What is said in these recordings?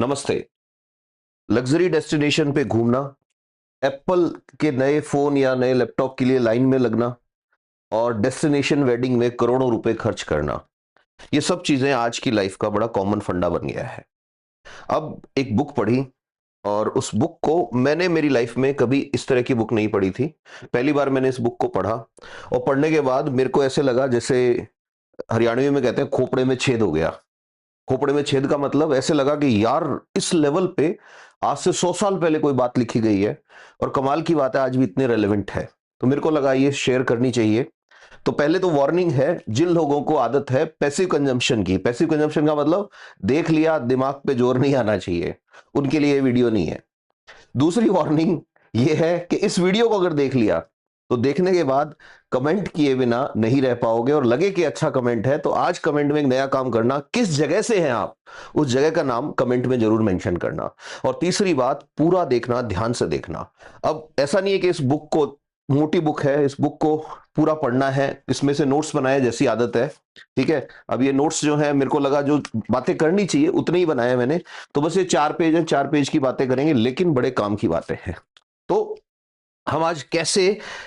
नमस्ते। Luxury destination पे घूमना, एप्पल के नए फोन या नए लैपटॉप के लिए लाइन में लगना और डेस्टिनेशन वेडिंग में करोड़ों रुपए खर्च करना, ये सब चीजें आज की लाइफ का बड़ा कॉमन फंडा बन गया है। अब एक बुक पढ़ी और उस बुक को मैंने मेरी लाइफ में कभी इस तरह की बुक नहीं पढ़ी थी। पहली बार मैंने इस बुक को पढ़ा और पढ़ने के बाद मेरे को ऐसे लगा जैसे हरियाणवी में कहते हैं खोपड़े में छेद हो गया। खोपड़े में छेद का मतलब ऐसे लगा कि यार इस लेवल पे आज से 100 साल पहले कोई बात लिखी गई है और कमाल की बात है आज भी इतने रेलेवेंट है। तो मेरे को लगा ये शेयर करनी चाहिए। तो पहले तो वार्निंग है जिन लोगों को आदत है पैसिव कंजम्पशन की। पैसिव कंजम्पशन का मतलब देख लिया दिमाग पे जोर नहीं आना चाहिए, उनके लिए ये वीडियो नहीं है। दूसरी वार्निंग ये है कि इस वीडियो को अगर देख लिया तो देखने के बाद कमेंट किए बिना नहीं रह पाओगे और लगे कि अच्छा कमेंट है तो आज कमेंट में एक नया काम करना, किस जगह से हैं आप उस जगह का नाम कमेंट में जरूर मेंशन करना। और तीसरी बात, पूरा देखना, ध्यान से देखना। अब ऐसा नहीं है कि इस बुक को, मोटी बुक है, इस बुक को पूरा पढ़ना है, इसमें से नोट्स बनाए जैसी आदत है। ठीक है, अब ये नोट्स जो है मेरे को लगा जो बातें करनी चाहिए उतने ही बनाए मैंने। तो बस ये 4 पेज है, 4 पेज की बातें करेंगे लेकिन बड़े काम की बातें हैं। तो हम आज कैसे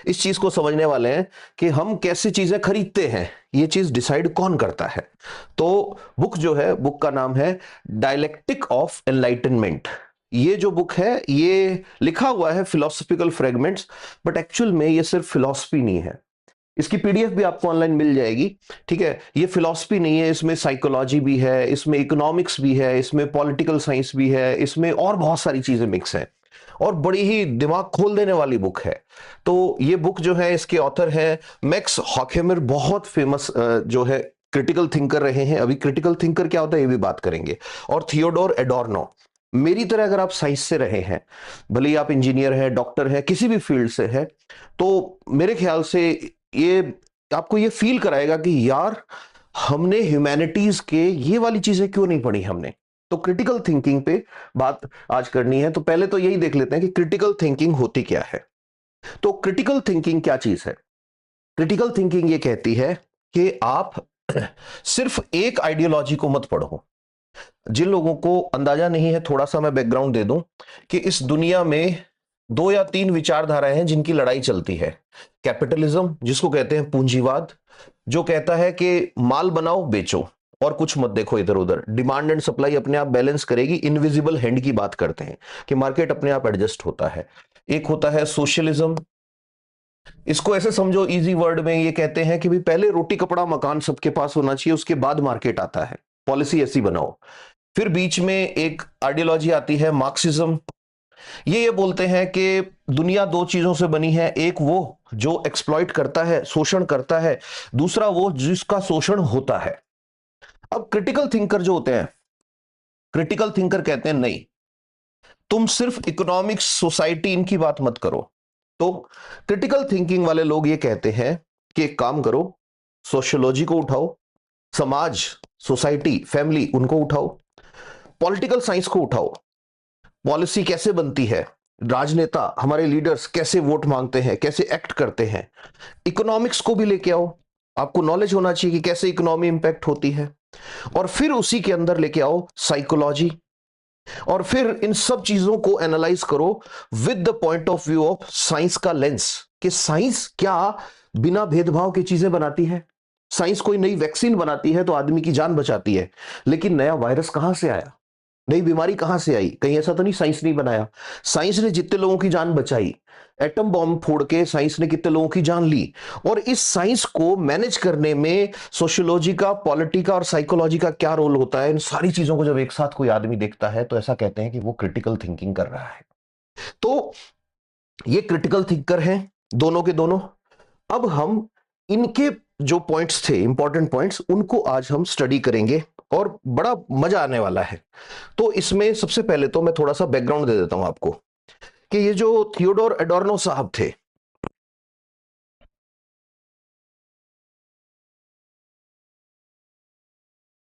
इस चीज को समझने वाले हैं कि हम कैसे चीजें खरीदते हैं, ये चीज डिसाइड कौन करता है। तो बुक जो है, बुक का नाम है डायलेक्टिक ऑफ एनलाइटनमेंट। ये जो बुक है ये लिखा हुआ है फिलोसफिकल फ्रेगमेंट्स, बट एक्चुअल में ये सिर्फ फिलोसफी नहीं है। इसकी पीडीएफ भी आपको ऑनलाइन मिल जाएगी। ठीक है, ये फिलॉसफी नहीं है, इसमें साइकोलॉजी भी है, इसमें इकोनॉमिक्स भी है, इसमें पॉलिटिकल साइंस भी है, इसमें और बहुत सारी चीजें मिक्स है और बड़ी ही दिमाग खोल देने वाली बुक है। तो ये बुक जो है, इसके ऑथर है मैक्स हॉकहेमर, बहुत फेमस जो है क्रिटिकल थिंकर रहे हैं। अभी क्रिटिकल थिंकर क्या होता है ये भी बात करेंगे। और थियोडोर एडोर्नो। मेरी तरह अगर आप साइंस से रहे हैं, भले ही आप इंजीनियर हैं, डॉक्टर हैं, किसी भी फील्ड से है, तो मेरे ख्याल से ये आपको ये फील कराएगा कि यार हमने ह्यूमैनिटीज के ये वाली चीजें क्यों नहीं पढ़ी हमने। तो क्रिटिकल थिंकिंग पे बात आज करनी है। तो पहले तो यही देख लेते हैं कि क्रिटिकल थिंकिंग होती क्या है। तो क्रिटिकल थिंकिंग क्या चीज है? क्रिटिकल थिंकिंग ये कहती है कि आप सिर्फ एक आइडियोलॉजी को मत पढ़ो। जिन लोगों को अंदाजा नहीं है, थोड़ा सा मैं बैकग्राउंड दे दूं कि इस दुनिया में 2 या 3 विचारधाराएं हैं जिनकी लड़ाई चलती है। कैपिटलिज्म, जिसको कहते हैं पूंजीवाद, जो कहता है कि माल बनाओ बेचो और कुछ मत देखो इधर उधर, डिमांड एंड सप्लाई अपने आप बैलेंस करेगी, इनविजिबल हैंड की बात करते हैं कि मार्केट अपने आप एडजस्ट होता है। एक होता है सोशलिज्म। इसको ऐसे समझो इजी वर्ड में, ये कहते हैं कि भी पहले रोटी कपड़ा मकान सबके पास होना चाहिए, उसके बाद मार्केट आता है, पॉलिसी ऐसी बनाओ। फिर बीच में एक आइडियोलॉजी आती है मार्क्सिज्म। ये बोलते हैं कि दुनिया 2 चीजों से बनी है, एक वो जो एक्सप्लॉइट करता है, शोषण करता है, दूसरा वो जिसका शोषण होता है। अब क्रिटिकल थिंकर जो होते हैं, क्रिटिकल थिंकर कहते हैं नहीं, तुम सिर्फ इकोनॉमिक्स, सोसाइटी, इनकी बात मत करो। तो क्रिटिकल थिंकिंग वाले लोग ये कहते हैं कि एक काम करो, सोशियोलॉजी को उठाओ, समाज, सोसाइटी, फैमिली, उनको उठाओ, पॉलिटिकल साइंस को उठाओ, पॉलिसी कैसे बनती है, राजनेता, हमारे लीडर्स कैसे वोट मांगते हैं, कैसे एक्ट करते हैं, इकोनॉमिक्स को भी लेके आओ, आपको नॉलेज होना चाहिए कि कैसे इकोनॉमी इंपैक्ट होती है, और फिर उसी के अंदर लेके आओ साइकोलॉजी, और फिर इन सब चीजों को एनालाइज करो with the point of view of science का लेंस, कि साइंस क्या बिना भेदभाव की चीजें बनाती है। साइंस कोई नई वैक्सीन बनाती है तो आदमी की जान बचाती है, लेकिन नया वायरस कहां से आया, नई बीमारी कहां से आई? कहीं ऐसा तो नहीं साइंस नहीं बनाया। साइंस ने जितने लोगों की जान बचाई, एटम बॉम्ब फोड़ के साइंस ने कितने लोगों की जान ली। और इस साइंस को मैनेज करने में सोशियोलॉजी का, पॉलिटी का और साइकोलॉजी का क्या रोल होता है, इन सारी चीजों को जब एक साथ कोई आदमी देखता है तो ऐसा कहते हैं कि वो क्रिटिकल थिंकिंग कर रहा है। तो ये क्रिटिकल थिंकर हैं दोनों के दोनों। अब हम इनके जो पॉइंट्स थे, इंपॉर्टेंट पॉइंट्स, उनको आज हम स्टडी करेंगे और बड़ा मजा आने वाला है। तो इसमें सबसे पहले तो मैं थोड़ा सा बैकग्राउंड दे देता हूं आपको कि ये जो थियोडोर एडोर्नो साहब थे,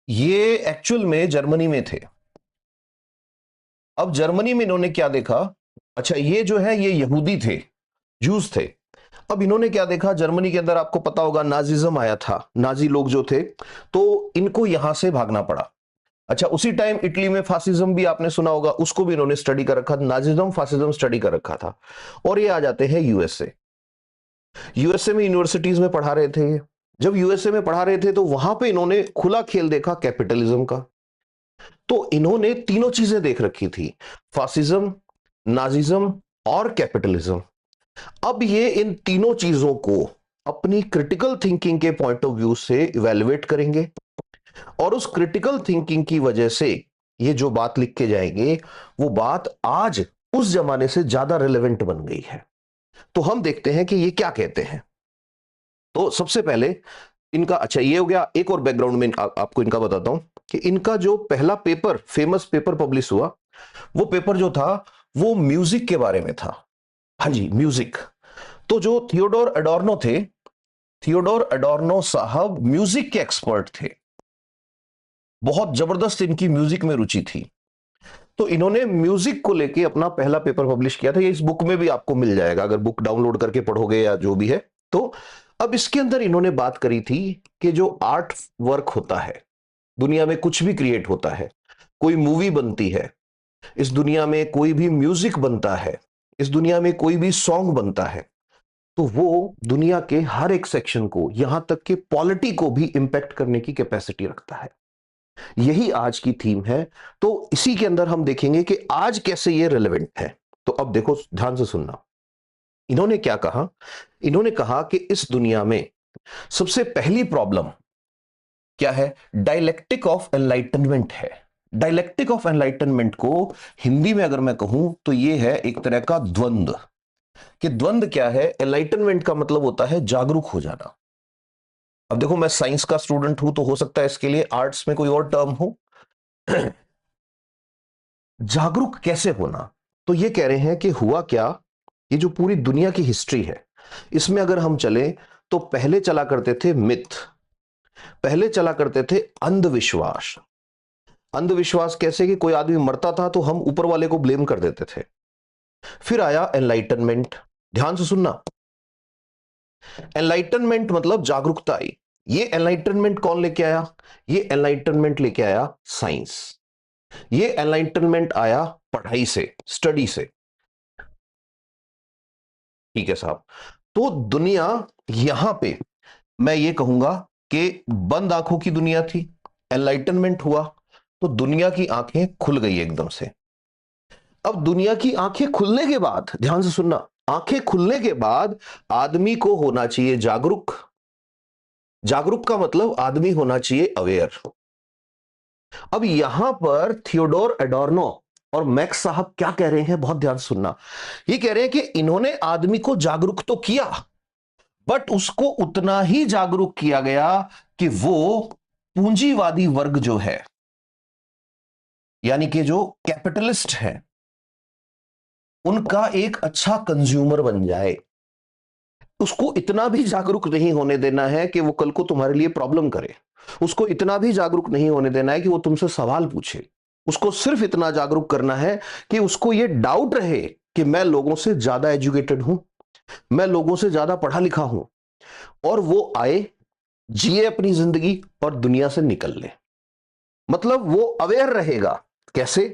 ये एक्चुअल में जर्मनी में थे। अब जर्मनी में इन्होंने क्या देखा, अच्छा ये जो है ये यहूदी थे, जूस थे। अब इन्होंने क्या देखा, जर्मनी के अंदर आपको पता होगा नाजिज्म आया था, नाजी लोग जो थे, तो इनको यहां से भागना पड़ा। अच्छा, उसी टाइम इटली में फासिज्म भी आपने सुना होगा, उसको भी इन्होंने स्टडी कर रखा था, नाजिज्म फासिज्म स्टडी कर रखा था। और ये आ जाते हैं यूएसए। यूएसए में यूनिवर्सिटीज में पढ़ा रहे थे। जब यूएसए में पढ़ा रहे थे तो वहां पे इन्होंने खुला खेल देखा कैपिटलिज्म का। तो इन्होंने तीनों चीजें देख रखी थी, फासिज्म, नाजिज्म और कैपिटलिज्म। अब ये इन तीनों चीजों को अपनी क्रिटिकल थिंकिंग के पॉइंट ऑफ व्यू से इवेलुएट करेंगे, और उस क्रिटिकल थिंकिंग की वजह से ये जो बात लिख के जाएंगे वो बात आज उस जमाने से ज्यादा रिलेवेंट बन गई है। तो हम देखते हैं कि ये क्या कहते हैं। तो सबसे पहले इनका, अच्छा ये हो गया, एक और बैकग्राउंड में आपको इनका बताता हूं कि इनका जो पहला पेपर, फेमस पेपर पब्लिश हुआ, वो पेपर जो था वो म्यूजिक के बारे में था। हाँ जी, म्यूजिक। तो जो थियोडोर एडोर्नो थे, थियोडोर एडोर्नो साहब म्यूजिक के एक्सपर्ट थे, बहुत जबरदस्त इनकी म्यूजिक में रुचि थी। तो इन्होंने म्यूजिक को लेके अपना पहला पेपर पब्लिश किया था। ये इस बुक में भी आपको मिल जाएगा, अगर बुक डाउनलोड करके पढ़ोगे या जो भी है। तो अब इसके अंदर इन्होंने बात करी थी कि जो आर्ट वर्क होता है, दुनिया में कुछ भी क्रिएट होता है, कोई मूवी बनती है, इस दुनिया में कोई भी म्यूजिक बनता है, इस दुनिया में कोई भी सॉन्ग बनता है, तो वो दुनिया के हर एक सेक्शन को, यहां तक कि पॉलिटी को भी इंपैक्ट करने की कैपेसिटी रखता है। यही आज की थीम है। तो इसी के अंदर हम देखेंगे कि आज कैसे ये रिलेवेंट है। तो अब देखो, ध्यान से सुनना। इन्होंने क्या कहा? इन्होंने कहा कि इस दुनिया में सबसे पहली प्रॉब्लम क्या है? डायलेक्टिक ऑफ एनलाइटनमेंट है। डायलेक्टिक ऑफ एनलाइटनमेंट को हिंदी में अगर मैं कहूं तो ये है एक तरह का द्वंद्व। कि द्वंद्व क्या है? एनलाइटनमेंट का मतलब होता है जागरूक हो जाना। अब देखो, मैं साइंस का स्टूडेंट हूं तो हो सकता है इसके लिए आर्ट्स में कोई और टर्म हो। जागरूक कैसे होना? तो ये कह रहे हैं कि हुआ क्या, ये जो पूरी दुनिया की हिस्ट्री है, इसमें अगर हम चले तो पहले चला करते थे मिथ, पहले चला करते थे अंधविश्वास। अंधविश्वास कैसे? कि कोई आदमी मरता था तो हम ऊपर वाले को ब्लेम कर देते थे। फिर आया एनलाइटनमेंट। ध्यान से सुनना, एनलाइटनमेंट मतलब जागरूकता आई। ये एनलाइटनमेंट कौन लेके आया? ये एनलाइटनमेंट लेके आया साइंस। ये एनलाइटनमेंट आया पढ़ाई से, स्टडी से। ठीक है साहब। तो दुनिया यहां पे मैं ये कहूंगा कि बंद आंखों की दुनिया थी, एनलाइटनमेंट हुआ तो दुनिया की आंखें खुल गई एकदम से। अब दुनिया की आंखें खुलने के बाद, ध्यान से सुनना, आंखें खुलने के बाद आदमी को होना चाहिए जागरूक। जागरूक का मतलब आदमी होना चाहिए अवेयर। अब यहां पर थियोडोर एडोर्नो और मैक्स साहब क्या कह रहे हैं, बहुत ध्यान से सुनना। ये कह रहे हैं कि इन्होंने आदमी को जागरूक तो किया, बट उसको उतना ही जागरूक किया गया कि वो पूंजीवादी वर्ग जो है, यानी कि जो कैपिटलिस्ट है, उनका एक अच्छा कंज्यूमर बन जाए। उसको इतना भी जागरूक नहीं होने देना है कि वो कल को तुम्हारे लिए प्रॉब्लम करे। उसको इतना भी जागरूक नहीं होने देना है कि वो तुमसे सवाल पूछे। उसको सिर्फ इतना जागरूक करना है कि उसको ये डाउट रहे कि मैं लोगों से ज्यादा एजुकेटेड हूं, मैं लोगों से ज्यादा पढ़ा लिखा हूं, और वो आए, जिए अपनी जिंदगी और दुनिया से निकल ले। मतलब वो अवेयर रहेगा। कैसे?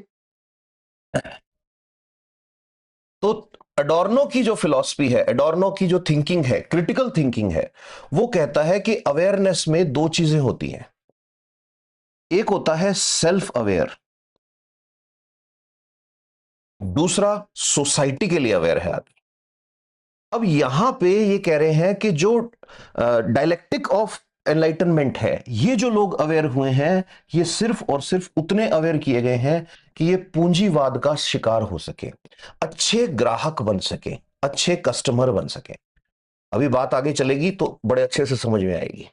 तो एडोर्नो की जो फिलॉसफी है, एडोर्नो की जो थिंकिंग है, क्रिटिकल थिंकिंग है, वो कहता है कि अवेयरनेस में दो चीजें होती हैं। एक होता है सेल्फ अवेयर, दूसरा सोसाइटी के लिए अवेयर है आदमी। अब यहां पे ये कह रहे हैं कि जो डायलेक्टिक ऑफ एनलाइटनमेंट है, ये जो लोग अवेयर हुए हैं, ये सिर्फ और सिर्फ उतने अवेयर किए गए हैं कि ये पूंजीवाद का शिकार हो सके, अच्छे ग्राहक बन सके, अच्छे कस्टमर बन सके। अभी बात आगे चलेगी तो बड़े अच्छे से समझ में आएगी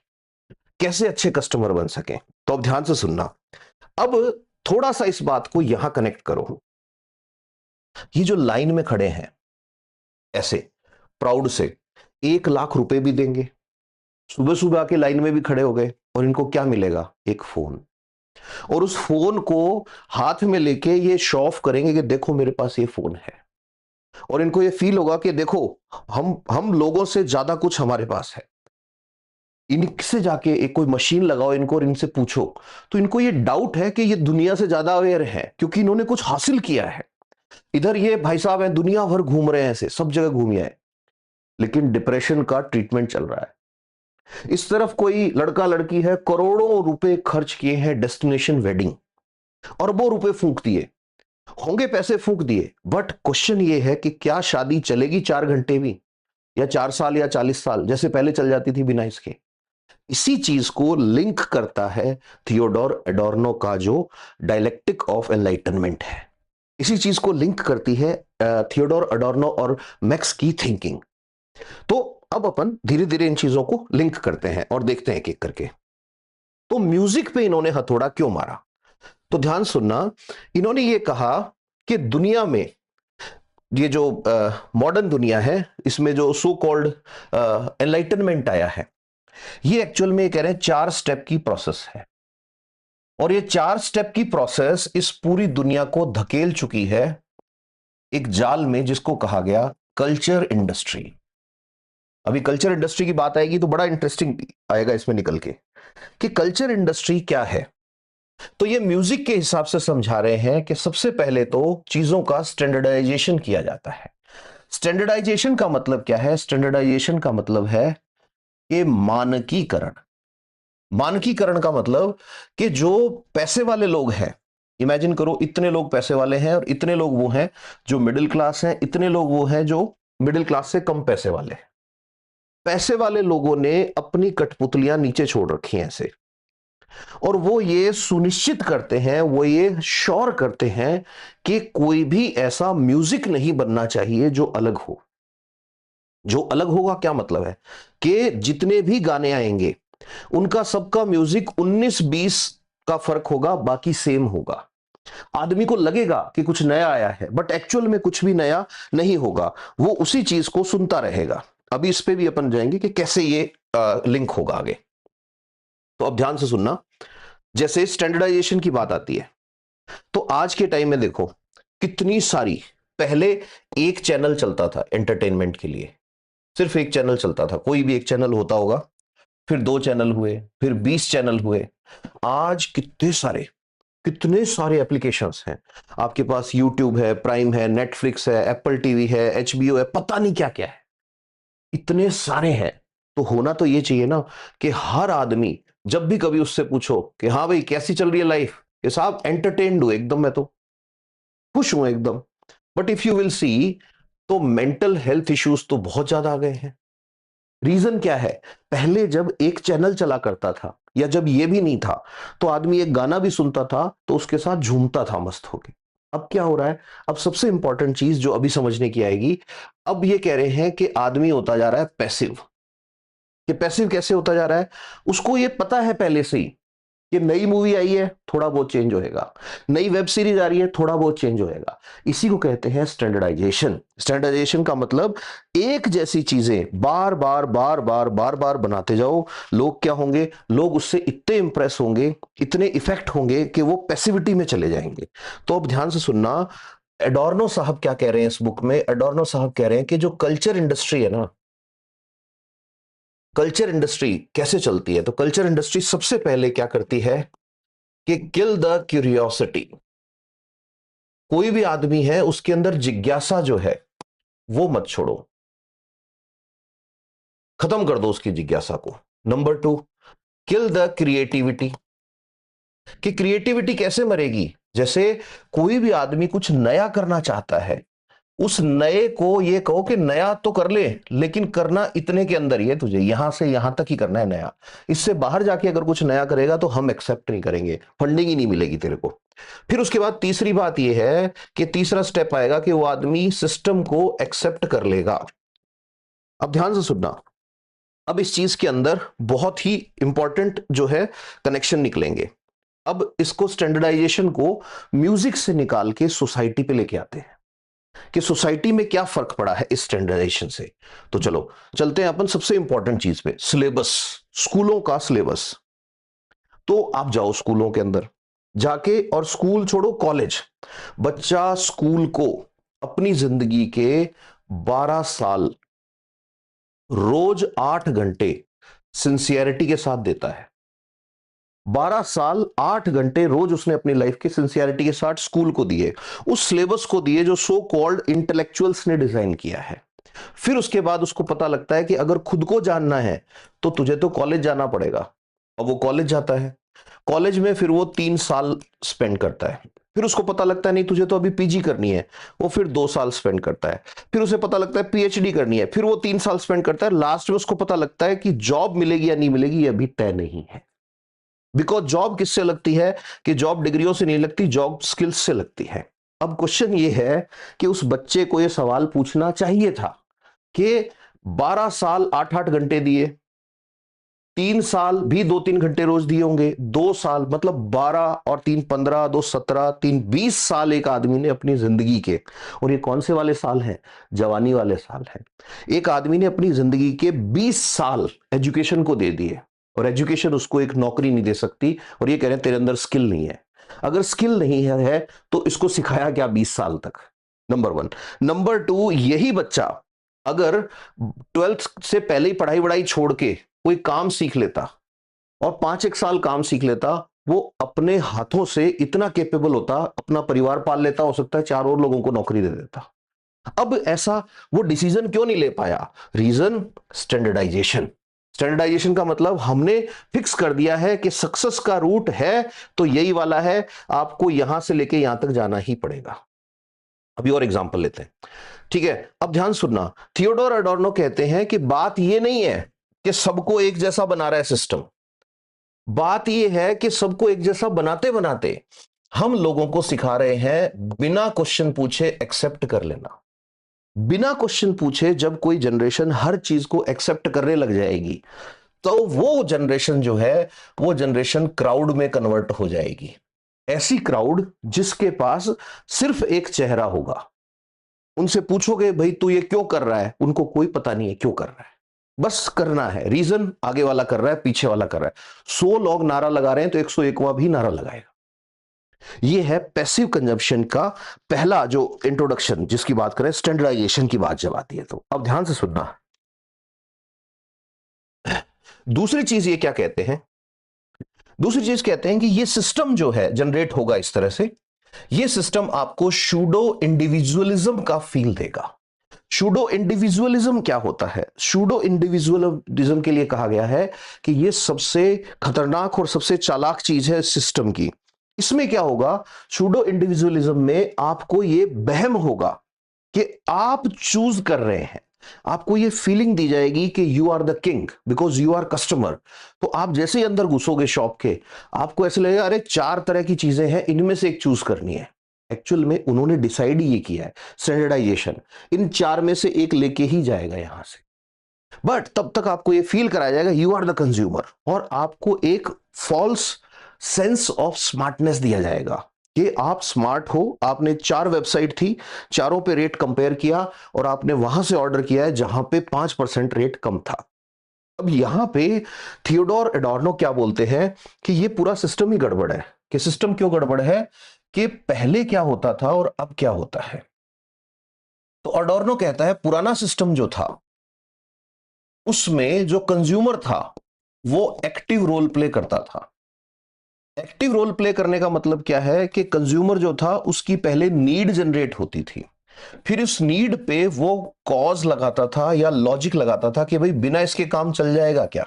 कैसे अच्छे कस्टमर बन सके। तो अब ध्यान से सुनना। अब थोड़ा सा इस बात को यहां कनेक्ट करो। ये जो लाइन में खड़े हैं ऐसे प्राउड से, 1 लाख रुपए भी देंगे, सुबह सुबह आके लाइन में भी खड़े हो गए, और इनको क्या मिलेगा? एक फोन। और उस फोन को हाथ में लेके ये शो ऑफ करेंगे कि देखो मेरे पास ये फोन है। और इनको ये फील होगा कि देखो हम लोगों से ज्यादा कुछ हमारे पास है। इनसे जाके एक कोई मशीन लगाओ इनको और इनसे पूछो, तो इनको ये डाउट है कि ये दुनिया से ज्यादा अवेयर है, क्योंकि इन्होंने कुछ हासिल किया है। इधर ये भाई साहब हैं, दुनिया भर घूम रहे हैं, ऐसे सब जगह घूमिया है, लेकिन डिप्रेशन का ट्रीटमेंट चल रहा है। इस तरफ कोई लड़का लड़की है, करोड़ों रुपए खर्च किए हैं डेस्टिनेशन वेडिंग, अरबों रुपए फूंक दिए होंगे, पैसे फूंक दिए, बट क्वेश्चन ये है कि क्या शादी चलेगी 4 घंटे भी, या 4 साल या 40 साल जैसे पहले चल जाती थी बिना इसके। इसी चीज को लिंक करता है थियोडोर एडोर्नो का जो डायलेक्टिक ऑफ एनलाइटनमेंट है, इसी चीज को लिंक करती है थियोडोर एडोर्नो और मैक्स की थिंकिंग। तो अब अपन धीरे धीरे इन चीजों को लिंक करते हैं और देखते हैं एक एक करके। तो म्यूजिक पे इन्होंने हथौड़ा क्यों मारा, तो ध्यान सुनना। इन्होंने ये कहा कि दुनिया में ये जो मॉडर्न दुनिया है, इसमें जो सो कॉल्ड एनलाइटनमेंट आया है, ये एक्चुअल में ये कह रहे हैं 4 स्टेप की प्रोसेस है। और ये 4 स्टेप की प्रोसेस इस पूरी दुनिया को धकेल चुकी है एक जाल में जिसको कहा गया कल्चर इंडस्ट्री। अभी कल्चर इंडस्ट्री की बात आएगी तो बड़ा इंटरेस्टिंग आएगा इसमें निकल के कि कल्चर इंडस्ट्री क्या है। तो ये म्यूजिक के हिसाब से समझा रहे हैं कि सबसे पहले तो चीजों का स्टैंडर्डाइजेशन किया जाता है। स्टैंडर्डाइजेशन का मतलब क्या है? स्टैंडर्डाइजेशन का मतलब है कि मानकीकरण। मानकीकरण का मतलब कि जो पैसे वाले लोग हैं, इमेजिन करो इतने लोग पैसे वाले हैं और इतने लोग वो हैं जो मिडिल क्लास हैं, इतने लोग वो हैं जो मिडिल क्लास से कम पैसे वाले हैं। पैसे वाले लोगों ने अपनी कठपुतलियां नीचे छोड़ रखी हैं ऐसे, और वो ये सुनिश्चित करते हैं, वो ये श्योर करते हैं कि कोई भी ऐसा म्यूजिक नहीं बनना चाहिए जो अलग हो। जो अलग होगा क्या मतलब है कि जितने भी गाने आएंगे उनका सबका म्यूजिक 19-20 का फर्क होगा, बाकी सेम होगा। आदमी को लगेगा कि कुछ नया आया है, बट एक्चुअल में कुछ भी नया नहीं होगा, वो उसी चीज को सुनता रहेगा। अभी इस पे भी अपन जाएंगे कि कैसे ये लिंक होगा आगे। तो अब ध्यान से सुनना। जैसे स्टैंडर्डाइजेशन की बात आती है तो आज के टाइम में देखो कितनी सारी, पहले एक चैनल चलता था एंटरटेनमेंट के लिए, सिर्फ एक चैनल चलता था, कोई भी एक चैनल होता होगा, फिर 2 चैनल हुए, फिर 20 चैनल हुए। आज कितने सारे एप्लीकेशंस हैं आपके पास। यूट्यूब है, प्राइम है, नेटफ्लिक्स है, एप्पल टीवी है, एचबीओ है, पता नहीं क्या क्या है, इतने सारे हैं। तो होना तो ये चाहिए ना कि हर आदमी जब भी कभी उससे पूछो कि हाँ भाई कैसी चल रही है लाइफ, कि साहब एंटरटेन्ड हूं एकदम, मैं तो खुश हूं एकदम। But if you will see, तो मेंटल हेल्थ इश्यूज तो बहुत ज्यादा आ गए हैं। रीजन क्या है? पहले जब एक चैनल चला करता था या जब ये भी नहीं था, तो आदमी एक गाना भी सुनता था तो उसके साथ झूमता था मस्त होके। अब क्या हो रहा है? अब सबसे इंपॉर्टेंट चीज जो अभी समझने की आएगी, अब ये कह रहे हैं कि आदमी होता जा रहा है पैसिव। कि पैसिव कैसे होता जा रहा है? उसको ये पता है पहले से ही कि नई मूवी आई है, थोड़ा बहुत चेंज होएगा, नई वेब सीरीज आ रही है, थोड़ा बहुत चेंज होएगा। इसी को कहते हैं स्टैंडर्डाइजेशन। स्टैंडर्डाइजेशन का मतलब एक जैसी चीजें बार बार बार बार बार बार बनाते जाओ। लोग क्या होंगे? लोग उससे इतने इंप्रेस होंगे, इतने इफेक्ट होंगे कि वो पैसिविटी में चले जाएंगे। तो अब ध्यान से सुनना, एडोर्नो साहब क्या कह रहे हैं इस बुक में। एडोर्नो साहब कह रहे हैं कि जो कल्चर इंडस्ट्री है ना, कल्चर इंडस्ट्री कैसे चलती है? तो कल्चर इंडस्ट्री सबसे पहले क्या करती है कि किल द क्यूरियोसिटी। कोई भी आदमी है उसके अंदर जिज्ञासा जो है वो मत छोड़ो, खत्म कर दो उसकी जिज्ञासा को। Number 2, kill the creativity. कि क्रिएटिविटी कैसे मरेगी? जैसे कोई भी आदमी कुछ नया करना चाहता है, उस नए को ये कहो कि नया तो कर ले, लेकिन करना इतने के अंदर ही है, तुझे यहां से यहां तक ही करना है नया। इससे बाहर जाके अगर कुछ नया करेगा तो हम एक्सेप्ट नहीं करेंगे, फंडिंग ही नहीं मिलेगी तेरे को। फिर उसके बाद तीसरी बात यह है कि तीसरा स्टेप आएगा कि वो आदमी सिस्टम को एक्सेप्ट कर लेगा। अब ध्यान से सुनना, अब इस चीज के अंदर बहुत ही इंपॉर्टेंट जो है कनेक्शन निकलेंगे। अब इसको स्टैंडर्डाइजेशन को म्यूजिक से निकाल के सोसाइटी पे लेके आते हैं कि सोसाइटी में क्या फर्क पड़ा है इस स्टैंडर्डाइजेशन से। तो चलो चलते हैं अपन सबसे इंपॉर्टेंट चीज पे, सिलेबस, स्कूलों का सिलेबस। तो आप जाओ स्कूलों के अंदर जाके, और स्कूल छोड़ो कॉलेज, बच्चा स्कूल को अपनी जिंदगी के 12 साल रोज 8 घंटे सिंसियरिटी के साथ देता है। 12 साल 8 घंटे रोज उसने अपनी लाइफ के सिंसियरिटी के साथ स्कूल को दिए, उस सिलेबस को दिए जो सो कॉल्ड इंटेलेक्चुअल्स ने डिजाइन किया है। फिर उसके बाद उसको पता लगता है कि अगर खुद को जानना है तो तुझे तो कॉलेज जाना पड़ेगा, और वो कॉलेज जाता है। कॉलेज में फिर वो 3 साल स्पेंड करता है। फिर उसको पता लगता है नहीं तुझे तो अभी पीजी करनी है, वो फिर 2 साल स्पेंड करता है। फिर उसे पता लगता है पीएचडी करनी है, फिर वो 3 साल स्पेंड करता है। लास्ट में उसको पता लगता है कि जॉब मिलेगी या नहीं मिलेगी ये अभी तय नहीं है। बिकॉज जॉब किससे लगती है कि जॉब डिग्रियों से नहीं लगती, जॉब स्किल्स से लगती है। अब क्वेश्चन ये है कि उस बच्चे को ये सवाल पूछना चाहिए था कि 12 साल 8-8 घंटे दिए, 3 साल भी 2-3 घंटे रोज दिए होंगे, 2 साल मतलब 12 और 3 15, 2 17, 3 20 साल एक आदमी ने अपनी जिंदगी के, और ये कौन से वाले साल हैं? जवानी वाले साल हैं। एक आदमी ने अपनी जिंदगी के 20 साल एजुकेशन को दे दिए, और एजुकेशन उसको एक नौकरी नहीं दे सकती, और ये कह रहे हैं तेरे अंदर स्किल नहीं है। अगर स्किल नहीं है तो इसको सिखाया क्या 20 साल तक? नंबर 1। नंबर 2, यही बच्चा अगर 12th से पहले ही पढ़ाई वढ़ाई छोड़ के कोई काम सीख लेता और 5-1 साल काम सीख लेता, वो अपने हाथों से इतना कैपेबल होता, अपना परिवार पाल लेता, हो सकता है 4 और लोगों को नौकरी दे देता। अब ऐसा वो डिसीजन क्यों नहीं ले पाया? Reason standardisation. स्टैंडर्डाइजेशन का मतलब हमने फिक्स कर दिया है कि सक्सेस का रूट है तो यही वाला है, आपको यहां से लेके यहां तक जाना ही पड़ेगा। अभी और एग्जांपल लेते हैं, ठीक है? अब ध्यान सुनना, थियोडोर एडोर्नो कहते हैं कि बात यह नहीं है कि सबको एक जैसा बना रहा है सिस्टम, बात यह है कि सबको एक जैसा बनाते बनाते हम लोगों को सिखा रहे हैं बिना क्वेश्चन पूछे एक्सेप्ट कर लेना। बिना क्वेश्चन पूछे जब कोई जनरेशन हर चीज को एक्सेप्ट करने लग जाएगी तो वो जनरेशन जो है वो जनरेशन क्राउड में कन्वर्ट हो जाएगी। ऐसी क्राउड जिसके पास सिर्फ एक चेहरा होगा। उनसे पूछोगे भाई तू ये क्यों कर रहा है, उनको कोई पता नहीं है क्यों कर रहा है, बस करना है। रीजन आगे वाला कर रहा है, पीछे वाला कर रहा है। 100 लोग नारा लगा रहे हैं तो 101वां भी नारा लगाएगा। ये है पैसिव कंजम्पशन का पहला जो इंट्रोडक्शन, जिसकी बात करें स्टैंडर्डाइजेशन की बात जब आती है तो। अब ध्यान से सुनना, दूसरी चीज ये क्या कहते हैं? दूसरी चीज कहते हैं कि ये सिस्टम जो है जनरेट होगा इस तरह से, ये सिस्टम आपको शूडो इंडिविजुअलिज्म का फील देगा। शूडो इंडिविजुअलिज्म क्या होता है? शूडो इंडिविजुअलिज्म के लिए कहा गया है कि ये सबसे खतरनाक और सबसे चालाक चीज है सिस्टम की। इसमें क्या होगा? शूडो इंडिविजुअलिज्म में आपको ये बहम होगा कि आप चूज कर रहे हैं, आपको ये फीलिंग दी जाएगी कि you are the king because you are customer. तो आप जैसे ही अंदर घुसोगे शॉप के, आपको ऐसे लगेगा अरे 4 तरह की चीजें हैं, इनमें से एक चूज करनी है। एक्चुअल में उन्होंने डिसाइड ही ये किया है, स्टैंडर्डाइजेशन इन 4 में से एक लेके ही जाएगा यहां से। बट तब तक आपको ये फील कराया जाएगा यू आर द कंज्यूमर, और आपको एक फॉल्स सेंस ऑफ स्मार्टनेस दिया जाएगा कि आप स्मार्ट हो। आपने 4 वेबसाइट थी, चारों पे रेट कंपेयर किया और आपने वहां से ऑर्डर किया है जहां पे 5% रेट कम था। अब यहां पे थियोडोर एडोर्नो क्या बोलते हैं कि ये पूरा सिस्टम ही गड़बड़ है। कि सिस्टम क्यों गड़बड़ है? कि पहले क्या होता था और अब क्या होता है। तो एडोर्नो कहता है पुराना सिस्टम जो था उसमें जो कंज्यूमर था वो एक्टिव रोल प्ले करता था। एक्टिव रोल प्ले करने का मतलब क्या है कि कंज्यूमर जो था उसकी पहले नीड जनरेट होती थी, फिर इस नीड पे वो कॉज लगाता था या लॉजिक लगाता था कि भाई बिना इसके काम चल जाएगा क्या,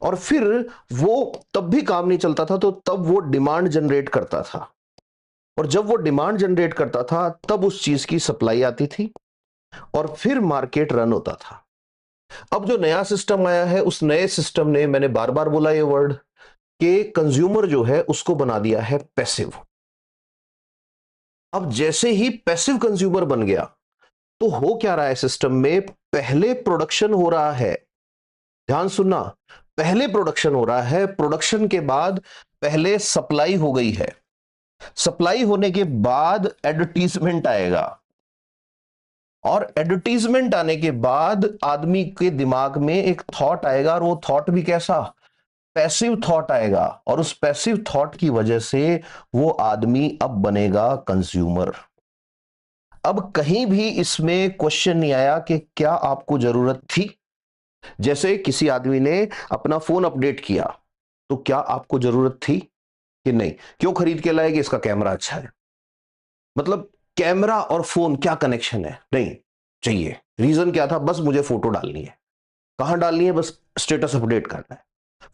और फिर वो तब भी काम नहीं चलता था तो तब वो डिमांड जनरेट करता था, और जब वो डिमांड जनरेट करता था तब उस चीज की सप्लाई आती थी और फिर मार्केट रन होता था। अब जो नया सिस्टम आया है उस नए सिस्टम ने, मैंने बार बार बोला ये वर्ड, कि कंज्यूमर जो है उसको बना दिया है पैसिव। अब जैसे ही पैसिव कंज्यूमर बन गया तो हो क्या रहा है सिस्टम में? पहले प्रोडक्शन हो रहा है, ध्यान सुनना, पहले प्रोडक्शन हो रहा है, प्रोडक्शन के बाद पहले सप्लाई हो गई है, सप्लाई होने के बाद एडवर्टीजमेंट आएगा, और एडवर्टीजमेंट आने के बाद आदमी के दिमाग में एक थॉट आएगा, और वो थॉट भी कैसा? पैसिव थॉट आएगा, और उस पैसिव थॉट की वजह से वो आदमी अब बनेगा कंज्यूमर। अब कहीं भी इसमें क्वेश्चन नहीं आया कि क्या आपको जरूरत थी, जैसे किसी आदमी ने अपना फोन अपडेट किया, तो क्या आपको जरूरत थी कि नहीं? क्यों खरीद के लाए? कि इसका कैमरा अच्छा है। मतलब कैमरा और फोन क्या कनेक्शन है? नहीं चाहिए। रीजन क्या था? बस मुझे फोटो डालनी है। कहां डालनी है? बस स्टेटस अपडेट करना है।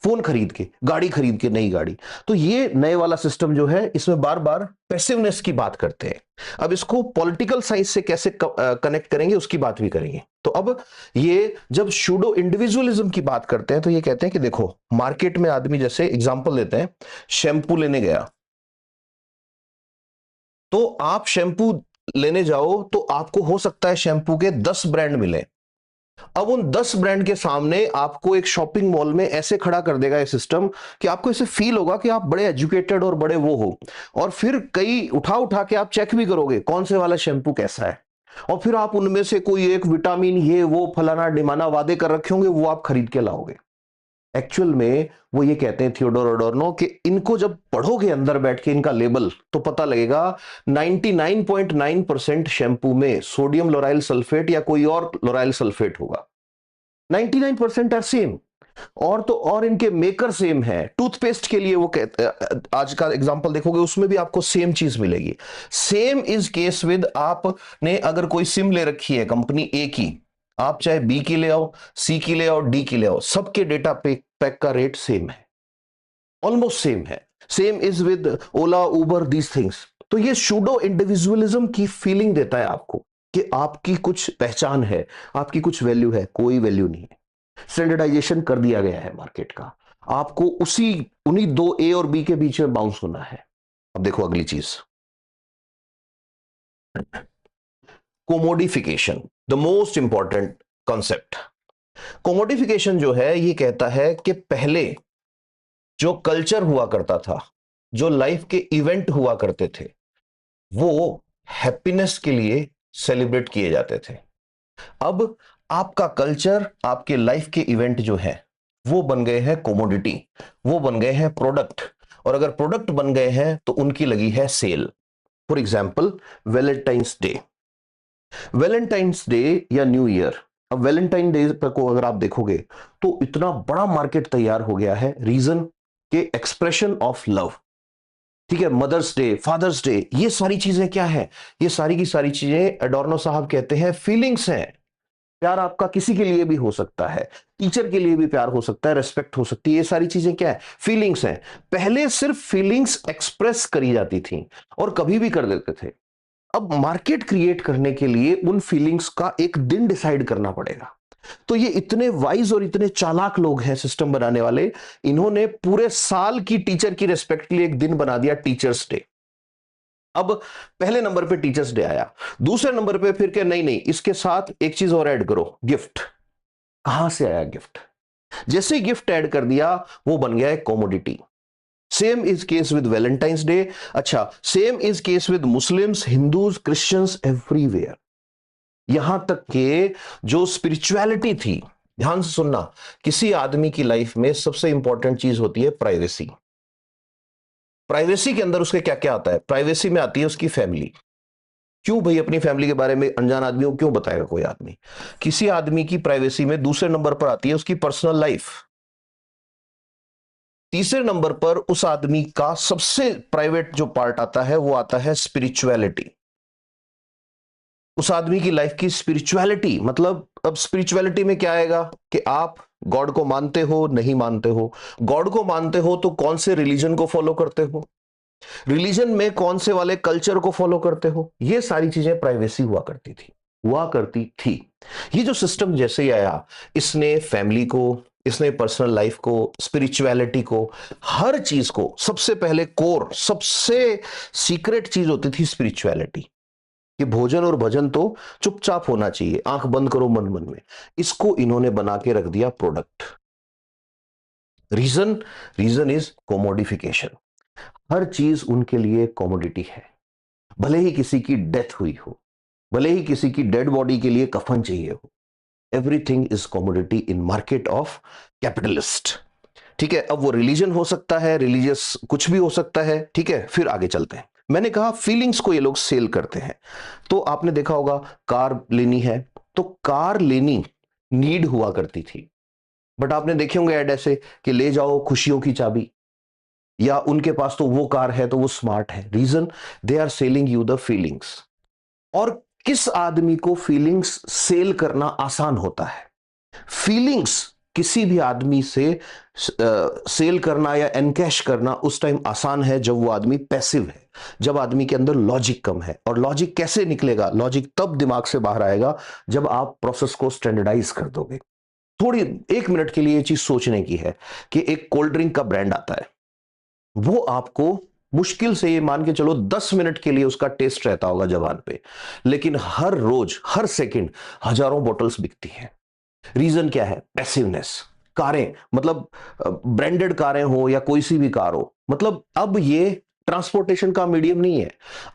फोन खरीद के, गाड़ी खरीद के, नई गाड़ी। तो ये नए वाला सिस्टम जो है, इसमें बार बार पैसिवनेस की बात करते हैं। अब इसको पॉलिटिकल साइंस से कैसे कनेक्ट करेंगे, उसकी बात भी करेंगे। तो अब ये जब शूडो इंडिविजुअलिज्म की बात करते हैं, तो ये कहते हैं कि देखो, मार्केट में आदमी, जैसे एग्जांपल देते हैं, शैंपू लेने गया, तो आप शैंपू लेने जाओ तो आपको हो सकता है शैंपू के 10 ब्रांड मिले। अब उन 10 ब्रांड के सामने आपको एक शॉपिंग मॉल में ऐसे खड़ा कर देगा ये सिस्टम कि आपको ऐसे फील होगा कि आप बड़े एजुकेटेड और बड़े वो हो। और फिर कई उठा उठा के आप चेक भी करोगे कौन से वाला शैंपू कैसा है। और फिर आप उनमें से कोई एक विटामिन, ये वो फलाना डिमाना वादे कर रखे होंगे, वो आप खरीद के लाओगे। एक्चुअल में वो ये कहते हैं थियोडोर एडोर्नो कि इनको जब पढ़ोगे अंदर बैठ के इनका लेबल, तो पता लगेगा 99.9% शैंपू में सोडियम लोराइल सल्फेट या कोई और लोराइल सल्फेट होगा। 99% आर सेम। और तो और इनके मेकर सेम है। टूथपेस्ट के लिए वो कहते, आज का एग्जांपल देखोगे उसमें भी आपको सेम चीज मिलेगी। सेम इज केस विद, आपने अगर कोई सिम ले रखी है कंपनी ए की, आप चाहे बी की ले आओ, सी की ले आओ, डी की ले आओ, सबके डेटा पैक का रेट सेम है, ऑलमोस्ट सेम है। Same is with Ola, Uber, these things. तो ये शूडो इंडिविजुअलिज्म की फीलिंग देता है आपको कि आपकी कुछ पहचान है, आपकी कुछ वैल्यू है। कोई वैल्यू नहीं है। स्टैंडर्डाइजेशन कर दिया गया है मार्केट का। आपको उसी उन्हीं दो ए और बी के बीच में बाउंस होना है। अब देखो अगली चीज, कोमोडिफिकेशन, द मोस्ट इंपॉर्टेंट कॉन्सेप्ट। कोमोडिफिकेशन जो है, ये कहता है कि पहले जो कल्चर हुआ करता था, जो लाइफ के इवेंट हुआ करते थे, वो हैप्पीनेस के लिए सेलिब्रेट किए जाते थे। अब आपका कल्चर, आपके लाइफ के इवेंट जो है, वो बन गए हैं कोमोडिटी, वो बन गए हैं प्रोडक्ट। और अगर प्रोडक्ट बन गए हैं तो उनकी लगी है sale. For example, Valentine's day. Valentine's day या न्यू ईयर। अब वैलेंटाइन डे को अगर आप देखोगे तो इतना बड़ा मार्केट तैयार हो गया है। रीजन के एक्सप्रेशन ऑफ लव। ठीक है, मदर्स डे, फादर्स डे, ये सारी चीजें क्या है? ये सारी की सारी चीजें एडोर्नो साहब कहते हैं फीलिंग्स हैं। प्यार आपका किसी के लिए भी हो सकता है, टीचर के लिए भी प्यार हो सकता है, रेस्पेक्ट हो सकती है। ये सारी चीजें क्या है? फीलिंग्स हैं। पहले सिर्फ फीलिंग्स एक्सप्रेस करी जाती थी और कभी भी कर देते थे। अब मार्केट क्रिएट करने के लिए उन फीलिंग्स का एक दिन डिसाइड करना पड़ेगा। तो ये इतने वाइज और इतने चालाक लोग हैं सिस्टम बनाने वाले, इन्होंने पूरे साल की टीचर की रेस्पेक्ट के लिए एक दिन बना दिया, टीचर्स डे। अब पहले नंबर पे टीचर्स डे आया, दूसरे नंबर पे फिर क्या, नहीं नहीं इसके साथ एक चीज और ऐड करो, गिफ्ट। कहां से आया गिफ्ट? जैसे गिफ्ट ऐड कर दिया, वो बन गया है commodity. Same is case with Valentine's day. अच्छा, same is case with Muslims, Hindus, Christians, everywhere. यहां तक के जो स्पिरिचुअलिटी थी, ध्यान से सुनना, किसी आदमी की लाइफ में सबसे इंपॉर्टेंट चीज होती है प्राइवेसी। प्राइवेसी के अंदर उसके क्या क्या आता है? प्राइवेसी में आती है उसकी फैमिली। क्यों भाई अपनी फैमिली के बारे में अनजान आदमी को क्यों बताएगा कोई आदमी? किसी आदमी की प्राइवेसी में दूसरे नंबर पर आती है उसकी पर्सनल लाइफ। तीसरे नंबर पर उस आदमी का सबसे प्राइवेट जो पार्ट आता है, वो आता है स्पिरिचुअलिटी। उस आदमी की लाइफ की स्पिरिचुअलिटी, मतलब अब स्पिरिचुअलिटी में क्या आएगा कि आप गॉड को मानते हो, नहीं मानते हो। गॉड को मानते हो तो कौन से रिलीजन को फॉलो करते हो, रिलीजन में कौन से वाले कल्चर को फॉलो करते हो। ये सारी चीजें प्राइवेसी हुआ करती थी। ये जो सिस्टम जैसे ही आया, इसने फैमिली को, इसने पर्सनल लाइफ को, स्पिरिचुअलिटी को, हर चीज को, सबसे पहले कोर, सबसे सीक्रेट चीज होती थी स्पिरिचुअलिटी। कि भोजन और भजन तो चुपचाप होना चाहिए, आंख बंद करो मन मन में। इसको इन्होंने बना के रख दिया product. Reason, reason is commodification. हर चीज उनके लिए कॉमोडिटी है। भले ही किसी की डेथ हुई हो, भले ही किसी की डेड बॉडी के लिए कफन चाहिए हो, everything is commodity in market of capitalist. ठीक है, अब वो रिलीजन हो सकता है, रिलीजियस कुछ भी हो सकता है। ठीक है, फिर आगे चलते हैं। मैंने कहा फीलिंग्स को ये लोग सेल करते हैं। तो आपने देखा होगा कार लेनी है, तो कार लेनी नीड हुआ करती थी। बट आपने देखे होंगे ऐड ऐसे कि ले जाओ खुशियों की चाबी, या उनके पास तो वो कार है तो वो स्मार्ट है। Reason, they are selling you the feelings. और किस आदमी को फीलिंग्स सेल करना आसान होता है? फीलिंग्स किसी भी आदमी से सेल करना या एनकैश करना उस टाइम आसान है जब वो आदमी पैसिव है, जब आदमी के अंदर लॉजिक कम है। और लॉजिक कैसे निकलेगा? लॉजिक तब दिमाग से बाहर आएगा जब आप प्रोसेस को स्टैंडर्डाइज कर दोगे। थोड़ी 1 मिनट के लिए ये चीज सोचने की है कि एक कोल्ड ड्रिंक का ब्रांड आता है, वो आपको मुश्किल से ये मान के चलो 10 मिनट के लिए उसका टेस्ट रहता होगा जबान पे, लेकिन हर रोज हर सेकंड हजारों बॉटल्स बिकती हैं। रीजन क्या है? पैसिवनेस। कारें, मतलब ब्रांडेड कारें हो या कोई सी भी कार हो, मतलब अब ये ट्रांसपोर्टेशन का मीडियम नहीं है,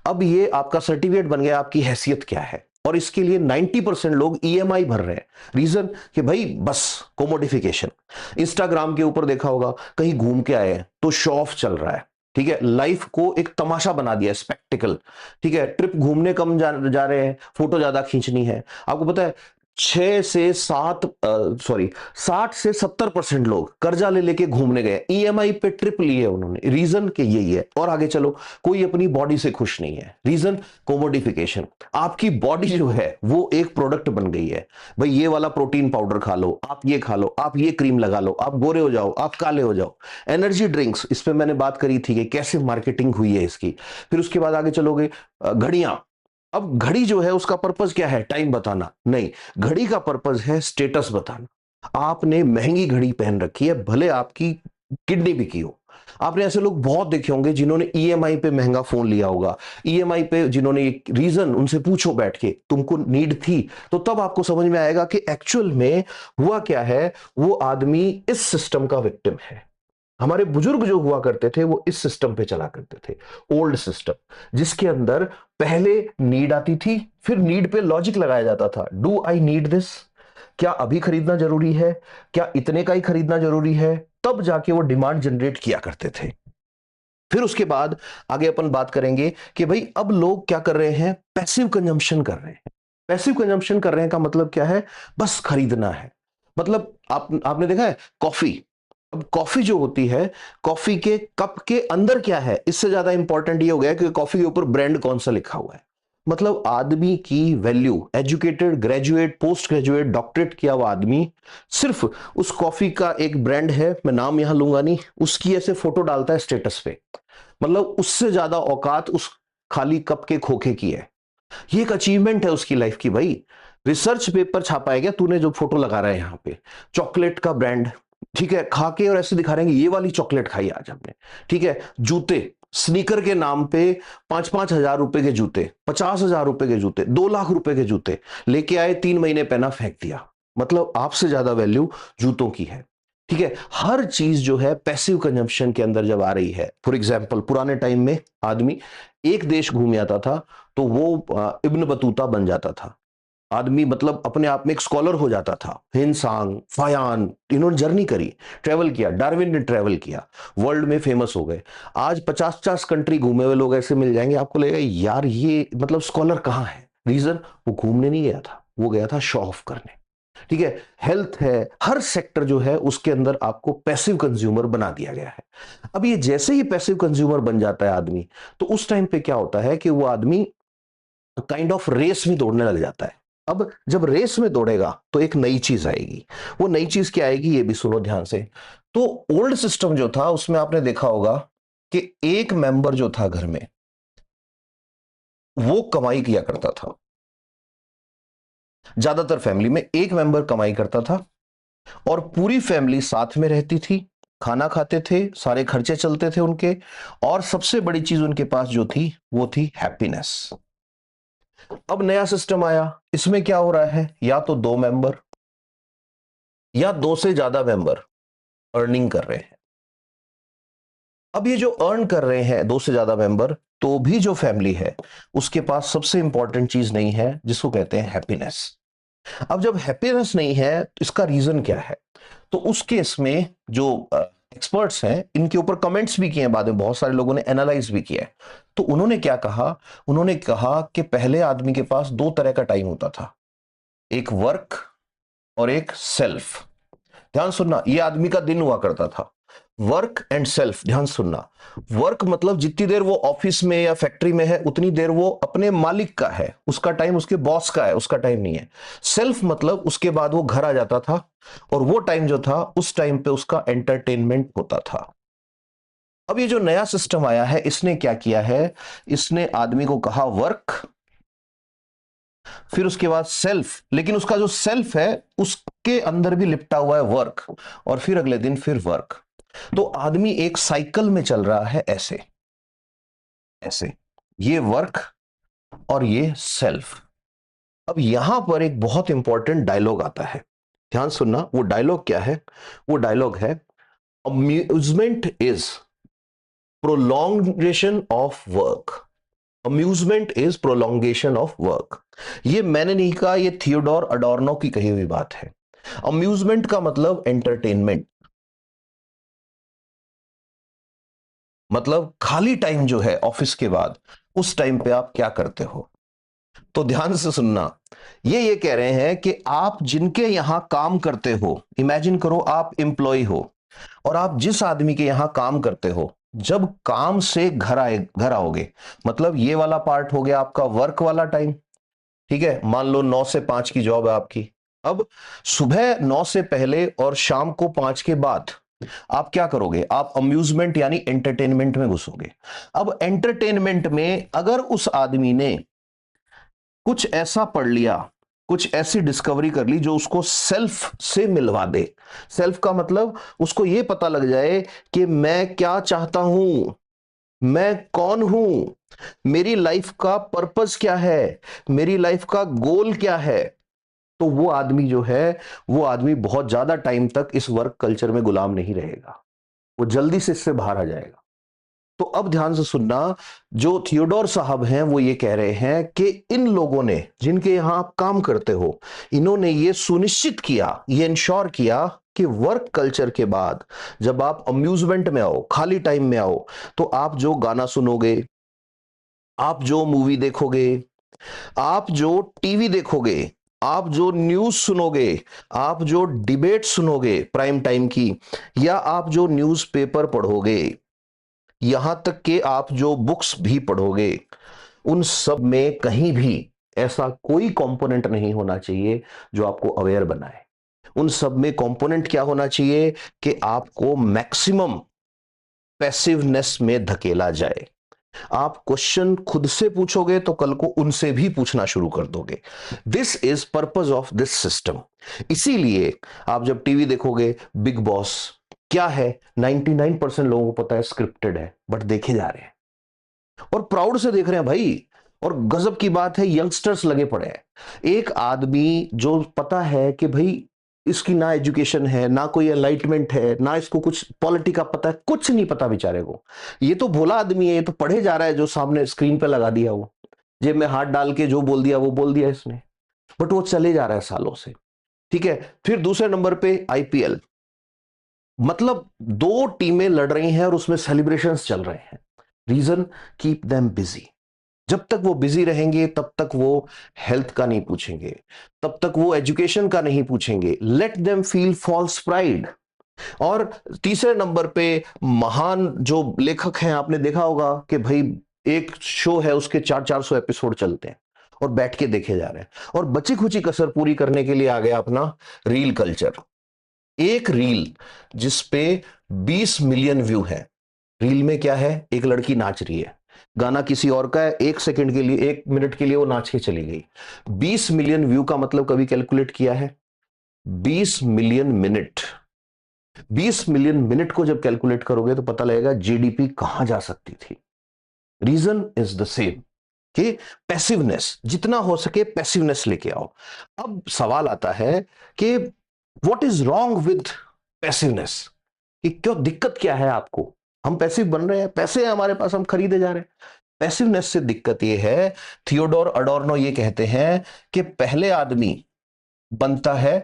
अब ये आपका सर्टिफिकेट बन गया आपकी हैसियत क्या है। और इसके लिए 90% लोग ईएमआई भर रहे हैं। रीजन कि भाई बस कोमोडिफिकेशन। इंस्टाग्राम के ऊपर देखा होगा, कहीं घूम के आए हैं तो शो ऑफ चल रहा है, ठीक है, लाइफ को एक तमाशा बना दिया, स्पेक्टिकल। ठीक है, ट्रिप घूमने कम जा रहे हैं, फोटो ज्यादा खींचनी है। आपको पता है 60 से 70% लोग कर्जा ले लेके घूमने गए, ईएमआई पे ट्रिप लिए उन्होंने। रीजन के यही है। और आगे चलो, कोई अपनी बॉडी से खुश नहीं है। रीजन, कोमोडिफिकेशन। आपकी बॉडी जो है वो एक प्रोडक्ट बन गई है। भाई ये वाला प्रोटीन पाउडर खा लो, आप ये खा लो, आप ये क्रीम लगा लो, आप गोरे हो जाओ, आप काले हो जाओ। एनर्जी ड्रिंक्स, इस पे मैंने बात करी थी कि कैसे मार्केटिंग हुई है इसकी। फिर उसके बाद आगे चलोगे, घड़ियां। अब घड़ी जो है उसका पर्पस क्या है? टाइम बताना नहीं, घड़ी का पर्पस है स्टेटस बताना। आपने महंगी घड़ी पहन रखी है, भले आपकी किडनी बिकी हो। आपने ऐसे लोग बहुत देखे होंगे जिन्होंने ईएमआई पे महंगा फोन लिया होगा, ईएमआई पे जिन्होंने, रीजन उनसे पूछो बैठ के तुमको नीड थी, तो तब आपको समझ में आएगा कि एक्चुअल में हुआ क्या है। वो आदमी इस सिस्टम का विक्टिम है। हमारे बुजुर्ग जो हुआ करते थे वो इस सिस्टम पे चला करते थे, ओल्ड सिस्टम, जिसके अंदर पहले नीड आती थी, फिर नीड पे लॉजिक लगाया जाता था। Do I need this? क्या अभी खरीदना जरूरी है? क्या इतने का ही खरीदना जरूरी है? तब जाके वो डिमांड जनरेट किया करते थे। फिर उसके बाद आगे अपन बात करेंगे कि भाई अब लोग क्या कर रहे हैं? पैसिव कंजम्पशन कर रहे हैं। पैसिव कंजम्पशन कर रहे हैं का मतलब क्या है? बस खरीदना है। मतलब आपने देखा है कॉफी, अब कॉफी जो होती है, कॉफी के कप के अंदर क्या है, इससे ज्यादा इंपॉर्टेंट ये हो गया कि कॉफी के ऊपर ब्रांड कौन सा लिखा हुआ है। मतलब आदमी की value, educated, graduate, post graduate, doctorate किया हुआ आदमी सिर्फ उस कॉफी का एक ब्रांड है, मैं नाम यहां लूंगा नहीं, उसकी ऐसे फोटो डालता है स्टेटस पे। मतलब उससे ज्यादा औकात उस खाली कप के खोखे की है। ये एक अचीवमेंट है उसकी लाइफ की। भाई रिसर्च पेपर छापा है क्या तूने जो फोटो लगा रहा है यहां पे? चॉकलेट का ब्रांड, ठीक है, खा के और ऐसे दिखा रहे हैं ये वाली चॉकलेट खाई आज हमने। ठीक है, जूते, स्नीकर के नाम पे 5-5 हजार रुपए के जूते, 50 हजार रुपए के जूते, 2 लाख रुपए के जूते लेके आए, 3 महीने पहना फेंक दिया। मतलब आपसे ज्यादा वैल्यू जूतों की है। ठीक है, हर चीज जो है पैसिव कंजम्पशन के अंदर जब आ रही है। फॉर एग्जाम्पल, पुराने टाइम में आदमी एक देश घूम आता था तो वो इब्न बतूता बन जाता था आदमी, मतलब अपने आप में एक स्कॉलर हो जाता था। हिंसांग, फायान, इन्होंने जर्नी करी, ट्रेवल किया, डार्विन ने ट्रेवल किया, वर्ल्ड में फेमस हो गए। आज 50-50 कंट्री घूमे हुए लोग ऐसे मिल जाएंगे, आपको लगेगा यार ये मतलब स्कॉलर कहाँ है। रीजन, वो घूमने नहीं गया था, वो गया था शो ऑफ करने। ठीक है, हेल्थ है, हर सेक्टर जो है उसके अंदर आपको पैसिव कंज्यूमर बना दिया गया है। अब ये जैसे ही पैसिव कंज्यूमर बन जाता है आदमी, तो उस टाइम पे क्या होता है कि वो आदमी काइंड ऑफ रेस में दौड़ने लग जाता है। अब जब रेस में दौड़ेगा तो एक नई चीज आएगी। वो नई चीज क्या आएगी ये भी सुनो ध्यान से। तो ओल्ड सिस्टम जो था उसमें आपने देखा होगा कि एक मेंबर जो था घर में वो कमाई किया करता था। ज्यादातर फैमिली में एक मेंबर कमाई करता था और पूरी फैमिली साथ में रहती थी, खाना खाते थे, सारे खर्चे चलते थे उनके, और सबसे बड़ी चीज उनके पास जो थी वो थी हैप्पीनेस। अब नया सिस्टम आया, इसमें क्या हो रहा है? या तो 2 मेंबर या 2 से ज्यादा मेंबर अर्निंग कर रहे हैं। अब ये जो अर्न कर रहे हैं 2 से ज्यादा मेंबर, तो भी जो फैमिली है उसके पास सबसे इंपॉर्टेंट चीज नहीं है जिसको कहते हैं हैप्पीनेस। अब जब हैप्पीनेस नहीं है तो इसका रीजन क्या है? तो उस केस में जो एक्सपर्ट्स हैं इनके ऊपर कमेंट्स भी किए हैं, बाद में बहुत सारे लोगों ने एनालाइज भी किया है। तो उन्होंने क्या कहा? उन्होंने कहा कि पहले आदमी के पास 2 तरह का टाइम होता था, एक वर्क और एक सेल्फ। ध्यान सुनना, ये आदमी का दिन हुआ करता था। वर्क एंड सेल्फ, ध्यान सुनना, वर्क मतलब जितनी देर वो ऑफिस में या फैक्ट्री में है उतनी देर वो अपने मालिक का है, उसका टाइम उसके बॉस का है, उसका टाइम नहीं है। सेल्फ मतलब उसके बाद वो घर आ जाता था और वो टाइम जो था उस टाइम पे उसका एंटरटेनमेंट होता था। अब ये जो नया सिस्टम आया है इसने क्या किया है, इसने आदमी को कहा वर्क, फिर उसके बाद सेल्फ, लेकिन उसका जो सेल्फ है उसके अंदर भी लिपटा हुआ है वर्क, और फिर अगले दिन फिर वर्क। तो आदमी एक साइकिल में चल रहा है, ऐसे ऐसे, ये वर्क और ये सेल्फ। अब यहां पर एक बहुत इंपॉर्टेंट डायलॉग आता है, ध्यान सुनना। वो डायलॉग क्या है? वो डायलॉग है, amusement is prolongation of work. Amusement is prolongation of work. ये मैंने नहीं कहा, ये थियोडोर अडोर्नो की कही हुई बात है। अम्यूजमेंट का मतलब एंटरटेनमेंट, मतलब खाली टाइम जो है ऑफिस के बाद, उस टाइम पे आप क्या करते हो। तो ध्यान से सुनना, ये कह रहे हैं कि आप जिनके यहां काम करते हो, इमेजिन करो आप एम्प्लॉय हो और आप जिस आदमी के यहां काम करते हो, जब काम से घर आओगे, मतलब ये वाला पार्ट हो गया आपका वर्क वाला टाइम, ठीक है। मान लो 9 से 5 की जॉब है आपकी। अब सुबह 9 से पहले और शाम को 5 के बाद आप क्या करोगे? आप अम्यूजमेंट यानी एंटरटेनमेंट में घुसोगे। अब एंटरटेनमेंट में अगर उस आदमी ने कुछ ऐसा पढ़ लिया, कुछ ऐसी डिस्कवरी कर ली जो उसको सेल्फ से मिलवा दे। सेल्फ का मतलब उसको यह पता लग जाए कि मैं क्या चाहता हूं, मैं कौन हूं, मेरी लाइफ का पर्पस क्या है, मेरी लाइफ का गोल क्या है। तो वो आदमी जो है, वो आदमी बहुत ज्यादा टाइम तक इस वर्क कल्चर में गुलाम नहीं रहेगा, वो जल्दी से इससे बाहर आ जाएगा। तो अब ध्यान से सुनना, जो थियोडोर साहब हैं वो ये कह रहे हैं कि इन लोगों ने, जिनके यहां आप काम करते हो, इन्होंने ये सुनिश्चित किया, ये इंश्योर किया कि वर्क कल्चर के बाद जब आप अम्यूजमेंट में आओ, खाली टाइम में आओ, तो आप जो गाना सुनोगे, आप जो मूवी देखोगे, आप जो टीवी देखोगे, आप जो न्यूज सुनोगे, आप जो डिबेट सुनोगे प्राइम टाइम की, या आप जो न्यूज़पेपर पढ़ोगे, यहां तक कि आप जो बुक्स भी पढ़ोगे, उन सब में कहीं भी ऐसा कोई कंपोनेंट नहीं होना चाहिए जो आपको अवेयर बनाए। उन सब में कंपोनेंट क्या होना चाहिए कि आपको मैक्सिमम पैसिवनेस में धकेला जाए। आप क्वेश्चन खुद से पूछोगे तो कल को उनसे भी पूछना शुरू कर दोगे। This is purpose of this system. इसीलिए आप जब टीवी देखोगे, बिग बॉस क्या है, 99% लोगों को पता है स्क्रिप्टेड है, बट देखे जा रहे हैं और प्राउड से देख रहे हैं भाई। और गजब की बात है, यंगस्टर्स लगे पड़े हैं। एक आदमी जो पता है कि भाई इसकी ना एजुकेशन है, ना कोई एनलाइटमेंट है, ना इसको कुछ पॉलिटी का पता है, कुछ नहीं पता बेचारे को। ये तो भोला आदमी है, ये तो पढ़े जा रहा है, जो सामने स्क्रीन पे लगा दिया, वो जेब में हाथ डाल के जो बोल दिया वो बोल दिया इसने, बट वो चले जा रहा है सालों से। ठीक है, फिर दूसरे नंबर पे आईपीएल, मतलब दो टीमें लड़ रही हैं और उसमें सेलिब्रेशंस चल रहे हैं। Reason, keep them busy. जब तक वो बिजी रहेंगे तब तक वो हेल्थ का नहीं पूछेंगे, तब तक वो एजुकेशन का नहीं पूछेंगे। Let them feel false pride. और तीसरे नंबर पे महान जो लेखक हैं, आपने देखा होगा कि भाई एक शो है उसके 400-400 एपिसोड चलते हैं और बैठ के देखे जा रहे हैं, और बची खुची कसर पूरी करने के लिए आ गया अपना रील कल्चर। एक रील जिसपे 20 मिलियन व्यू है। रील में क्या है, एक लड़की नाच रही है, गाना किसी और का है, 1 सेकंड के लिए, 1 मिनट के लिए वो नाच के चली गई। 20 मिलियन व्यू का मतलब कभी कैलकुलेट किया है? 20 मिलियन मिनट। 20 मिलियन मिनट को जब कैलकुलेट करोगे तो पता लगेगा जीडीपी कहां जा सकती थी। रीजन इज द सेम, कि पैसिवनेस, जितना हो सके पैसिवनेस लेके आओ। अब सवाल आता है कि what is wrong with passiveness, कि क्यों, दिक्कत क्या है आपको? हम पैसिव बन रहे हैं, पैसे हैं हमारे पास, हम खरीदे जा रहे हैं। पैसिवनेस से दिक्कत यह है, थियोडोर अडोर्नो ये कहते हैं कि पहले आदमी बनता है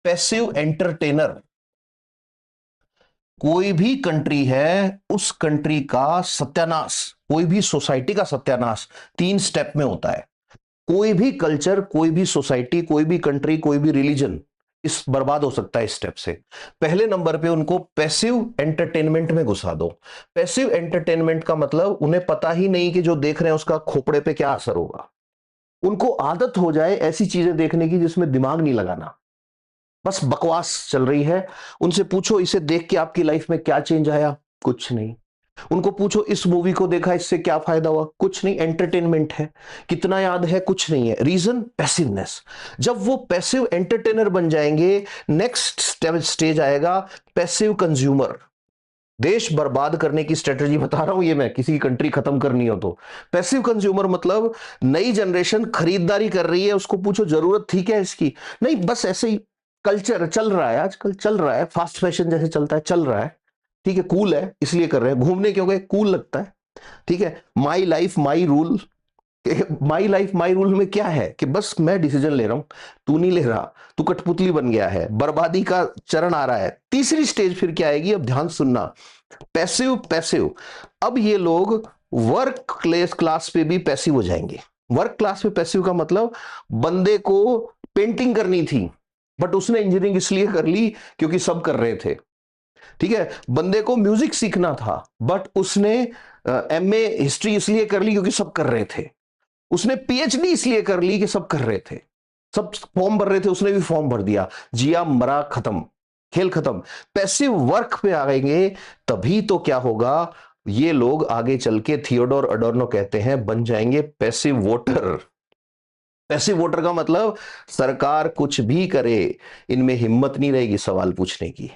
पैसिव एंटरटेनर। कोई भी कंट्री है, उस कंट्री का सत्यानाश, कोई भी सोसाइटी का सत्यानाश 3 स्टेप में होता है। कोई भी कल्चर, कोई भी सोसाइटी, कोई भी कंट्री, कोई भी रिलीजन इस बर्बाद हो सकता है इस स्टेप से। पहले नंबर पे उनको पैसिव एंटरटेनमेंट में घुसा दो। पैसिव एंटरटेनमेंट का मतलब उन्हें पता ही नहीं कि जो देख रहे हैं उसका खोपड़े पे क्या असर होगा। उनको आदत हो जाए ऐसी चीजें देखने की जिसमें दिमाग नहीं लगाना, बस बकवास चल रही है। उनसे पूछो इसे देख के आपकी लाइफ में क्या चेंज आया, कुछ नहीं। उनको पूछो इस मूवी को देखा इससे क्या फायदा हुआ, कुछ नहीं, एंटरटेनमेंट है। कितना याद है, कुछ नहीं है। Reason, passiveness. जब वो पैसिव एंटरटेनर बन जाएंगे, नेक्स्ट स्टेज आएगा पैसिव कंज्यूमर। देश बर्बाद करने की स्ट्रेटजी बता रहा हूं ये मैं, किसी की कंट्री खत्म करनी हो तो। पैसिव कंज्यूमर मतलब नई जनरेशन खरीदारी कर रही है, उसको पूछो जरूरत थी क्या इसकी, नहीं, बस ऐसे ही कल्चर चल रहा है, आजकल चल रहा है, फास्ट फैशन जैसे चलता है चल रहा है, ठीक है, कूल है इसलिए कर रहे हैं। घूमने क्यों गए, कूल लगता है, ठीक है। My life my rule. My life my rule में क्या है कि बस मैं डिसीजन ले रहा हूं, तू नहीं ले रहा, तू कठपुतली बन गया है, बर्बादी का चरण आ रहा है। तीसरी स्टेज फिर क्या आएगी, अब ध्यान सुनना, पैसिव पैसिव। अब ये लोग वर्क क्लास पे भी पैसिव हो जाएंगे। वर्क क्लास पे पैसिव का मतलब बंदे को पेंटिंग करनी थी बट उसने इंजीनियरिंग इसलिए कर ली क्योंकि सब कर रहे थे, ठीक है। बंदे को म्यूजिक सीखना था बट उसने एमए हिस्ट्री इसलिए कर ली क्योंकि सब कर रहे थे। उसने पीएचडी इसलिए कर ली कि सब कर रहे थे, सब फॉर्म भर रहे थे, उसने भी फॉर्म भर दिया, जिया मरा खत्म, खेल खत्म। पैसिव वर्क पे आएंगे तभी तो क्या होगा, ये लोग आगे चल के थियोडोर अडोर्नो कहते हैं बन जाएंगे पैसिव वोटर। पैसिव वोटर का मतलब सरकार कुछ भी करे इनमें हिम्मत नहीं रहेगी सवाल पूछने की।